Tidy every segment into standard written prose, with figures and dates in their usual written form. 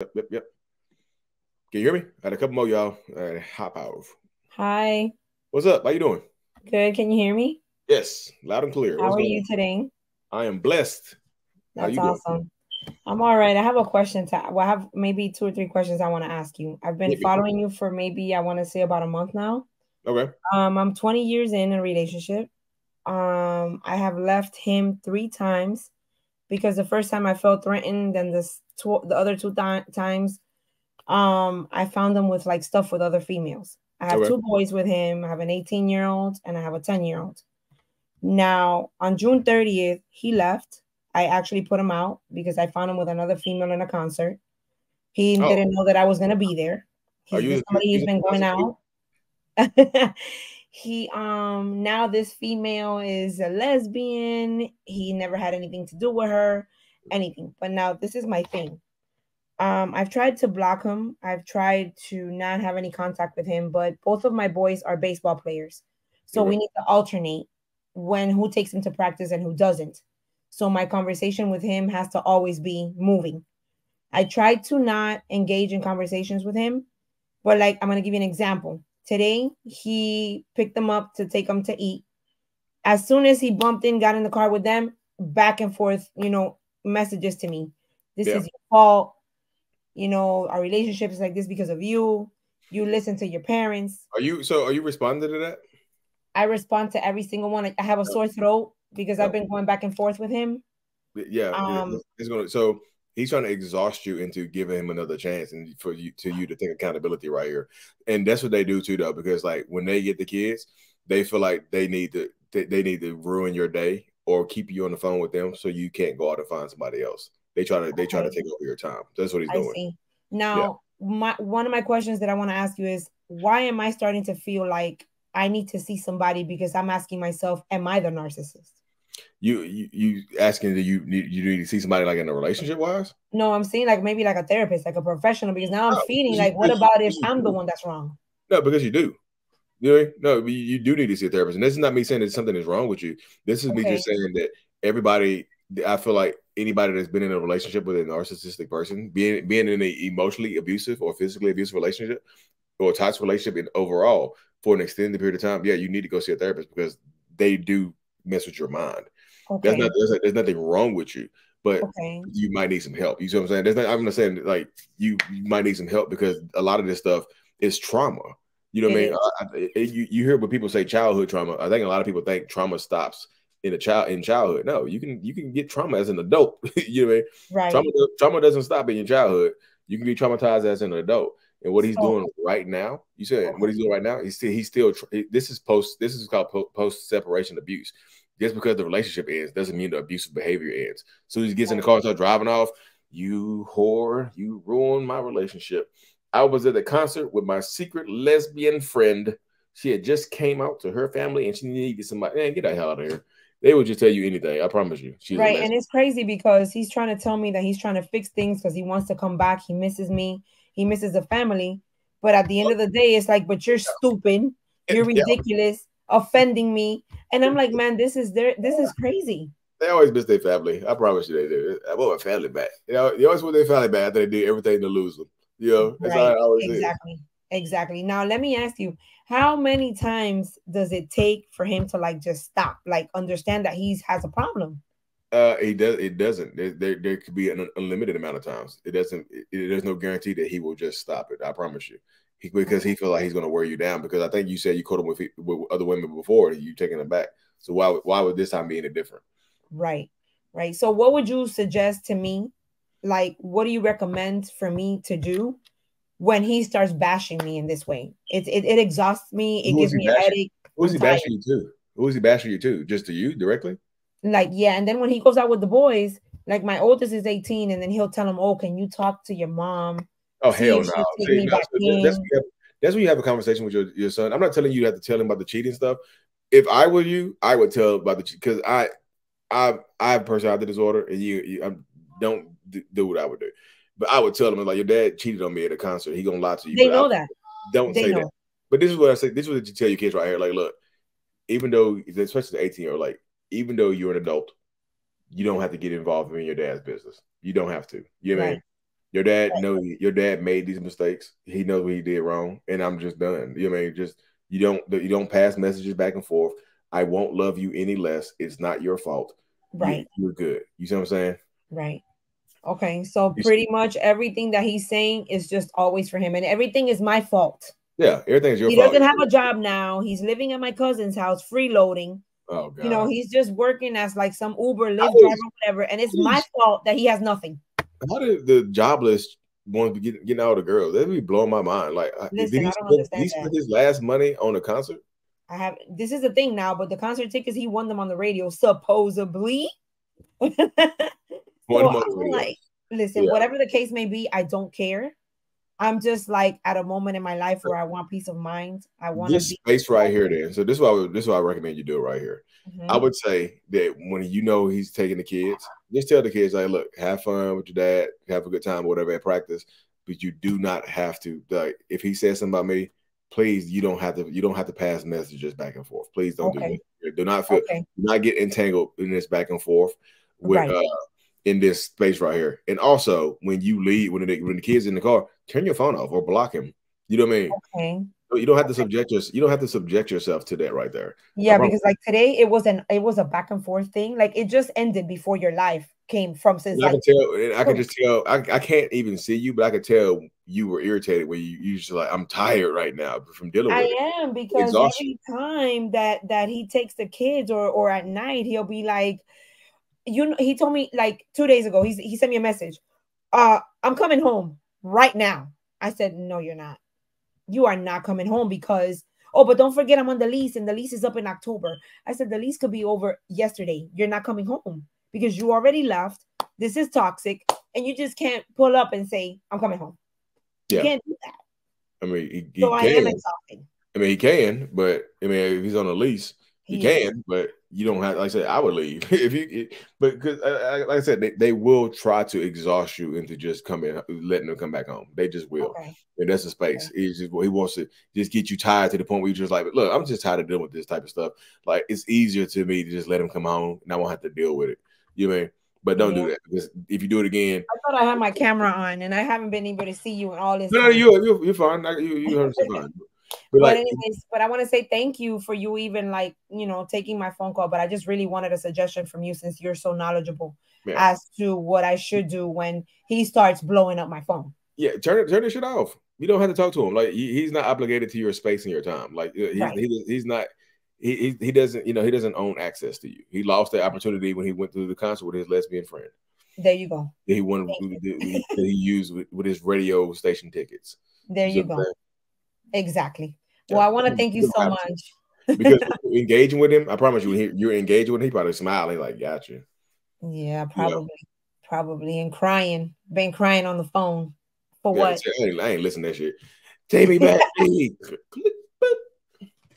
Yep. Can you hear me? I had a couple more y'all. Hop out. Hi. What's up? How you doing? Good. Can you hear me? Yes, loud and clear. How What's are going you on? today? I am blessed. How That's you doing? awesome. I'm all right. I have a question I have maybe two or three questions I want to ask you. I've been Hit me. following you for maybe I want to say about a month now. Okay. I'm 20 years in a relationship. I have left him 3 times because the first time I felt threatened, then the other times, I found him with like stuff with other females. I have Okay. 2 boys with him. I have an 18-year-old and I have a 10-year-old. Now, on June 30th, he left. I actually put him out because I found him with another female in a concert. He Oh, didn't know that I was going to be there. are This you somebody he's using been the going concert too? out. He now this female is a lesbian. He never had anything to do with her, anything. But now this is my thing. I've tried to block him. I've tried to not have any contact with him, but both of my boys are baseball players. So we Okay. need to alternate when who takes him to practice and who doesn't. So my conversation with him has to always be moving. I tried to not engage in conversations with him, but like I'm gonna give you an example. Today he picked them up to take them to eat. As soon as he bumped in, got in the car with them, back and forth, messages to me. This Yeah. is your fault. Our relationship is like this because of you. You listen to your parents. Are you responding to that? I respond to every single one. I have a No. sore throat because I've No. been going back and forth with him. Yeah. Um, It's gonna. So he's trying to exhaust you into giving him another chance, and for you to take accountability right here. And that's what they do too, though, because like when they get the kids, they feel like they need to ruin your day or keep you on the phone with them so you can't go out and find somebody else. They try to okay, take over your time. That's what he's I doing. see. Yeah. Now, my one of my questions that I want to ask you is why am I starting to feel like I need to see somebody because I'm asking myself, am I the narcissist? You asking that you need to see somebody like in a relationship wise? No, I'm saying like maybe like a therapist, like a professional, because now I'm No, feeling because you, like, what because you, about if because you I'm the do. one that's wrong? No, because you do. You know, no, you do need to see a therapist, and this is not me saying that something is wrong with you. This is me just Okay. saying that everybody. I feel like anybody that's been in a relationship with a narcissistic person, being in an emotionally abusive or physically abusive relationship or a toxic relationship, in overall for an extended period of time, yeah, you need to go see a therapist because they do mess with your mind. Okay. There's nothing wrong with you, but Okay. you might need some help. You see what I'm saying? I'm not saying like you might need some help because a lot of this stuff is trauma. You know what It I mean? is. You hear when people say childhood trauma. I think a lot of people think trauma stops in childhood. No, you can get trauma as an adult. You know what I mean? Right. Trauma doesn't stop in your childhood. You can be traumatized as an adult. And what he's So, doing right now, you said what okay. he's doing right now, this is called post separation abuse. Just because the relationship ends doesn't mean the abusive behavior ends. So he gets in the car and starts driving off. You whore, you ruined my relationship. I was at a concert with my secret lesbian friend. She had just came out to her family and she needed somebody. Man, get the hell out of here. They would just tell you anything. I promise you. She's a Right. And lesbian. it's crazy because he's trying to tell me that he's trying to fix things because he wants to come back. He misses me. He misses the family. But at the end of the day, it's like, but you're stupid. You're Yeah, ridiculous, offending me. And I'm like, man, this is crazy. they always miss their family. I promise you they do. I want my family back. They always want their family back after they did everything to lose them. That's how Right. it always is. Exactly. Exactly. Now let me ask you, how many times does it take for him to like just stop, like understand that he has a problem? He does. It doesn't. There could be an unlimited amount of times. It doesn't. There's no guarantee that he will just stop it. I promise you. Because he feel like he's going to wear you down. Because I think you said you caught him with other women before. You taking him back. So why would this time be any different? Right. Right. So what would you suggest to me? Like, what do you recommend for me to do when he starts bashing me in this way? It exhausts me. It Who is gives he me a bashing? headache. Who is I'm he tired. bashing you to? Who is he bashing you to? Just to you directly? Like, yeah. And then when he goes out with the boys, like my oldest is 18, and then he'll tell him, "Oh, can you talk to your mom? Oh See hell if no! she'll take See, me no, back so in." that's when you have a conversation with your son. I'm not telling you have to tell him about the cheating stuff. If I were you, I would tell about the because I have personality disorder, and I don't do what I would do. But I would tell him like your dad cheated on me at a concert. He gonna lie to you, They but I know that. don't They say that. know. But this is what I say. This is what you tell your kids right here. Like, look, even though, especially the 18-year-old, like, even though you're an adult, you don't have to get involved in your dad's business. You don't have to. You know what I Right. mean? Your dad knows your dad made these mistakes. He knows what he did wrong, and I'm just done. You know what I mean? Just you don't pass messages back and forth. I won't love you any less. It's not your fault. Right. You're good. You see what I'm saying? Right. Okay. So pretty much everything that he's saying is just always for him, and everything is my fault. Yeah, everything's your He fault. doesn't have a job now. He's living at my cousin's house, freeloading. Oh God. You know, he's just working as like some Uber, Lyft driver, whatever, and it's my fault that he has nothing. How did the jobless ones be getting all the girls? That'd be blowing my mind. Like, Listen, I don't understand. He spent his last money on a concert? This is the thing now, but the concert tickets, he won them on the radio, supposedly. So I'm like, listen, whatever the case may be, I don't care. I'm just like at a moment in my life where I want peace of mind. I want this space right here. Then, so this is why I recommend you do it right here. I would say that when you know he's taking the kids, just tell the kids like, look, have fun with your dad, have a good time, or whatever at practice. But you do not have to like if he says something about me, please you don't have to pass messages back and forth. Please don't do that. Do not do not get entangled in this back and forth with in this space right here. And also when you leave, when the kid's in the car, turn your phone off or block him. You know what I mean? Okay. You don't have to subject yourself to that right there. Yeah, because like today it was a back and forth thing. Like it just ended before your life came from since I can tell. I can just tell. I can't even see you, but I could tell you were irritated when you just like I'm tired right now from dealing with it. I am because every time that he takes the kids or at night he'll be like, you know, he told me like 2 days ago he sent me a message. I'm coming home right now. I said no, you're not. You are not coming home because, but don't forget I'm on the lease and the lease is up in October. I said, the lease could be over yesterday. You're not coming home because you already left. This is toxic. And you just can't pull up and say, I'm coming home. You can't do that. I mean, he so can. I am exhausted. I mean, he can, but I mean, if he's on a lease, he can, but you don't have, like I said, I would leave but because like I said, they will try to exhaust you into just letting them come back home. They just will. And that's the space. He wants to just get you tired to the point where you're just like, look, I'm just tired of dealing with this type of stuff. Like it's easier to me to just let him come home and I won't have to deal with it. You know what I mean? But don't do that because if you do it again, I thought I had my camera on and I haven't been able to see you in all this. No, you're fine. You heard fine. But anyways, but I want to say thank you for you even like, you know, taking my phone call. But I just really wanted a suggestion from you since you're so knowledgeable as to what I should do when he starts blowing up my phone. Yeah, turn the shit off. You don't have to talk to him. Like he's not obligated to your space and your time. Like he's not. He doesn't. You know, he doesn't own access to you. He lost the opportunity when he went to the concert with his lesbian friend. There you go. He wanted he used with his radio station tickets. There you go. Exactly. Well, I want to thank you so much. Because engaging with him, I promise you, you're engaging with him, he probably smiling like, gotcha. Yeah, probably. And crying. Been crying on the phone. For what? I ain't listening to that shit. Take me back.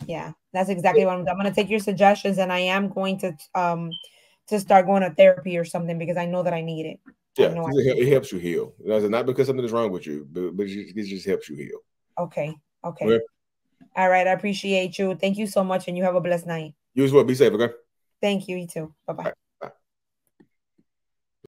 Yeah, that's exactly what I'm going to take your suggestions and I am going to start going to therapy or something because I know that I need it. Yeah, it helps you heal. Not because something is wrong with you, but it just helps you heal. Okay. All right. I appreciate you. Thank you so much. And you have a blessed night. You as well. Be safe, okay? Thank you. You too. Bye-bye.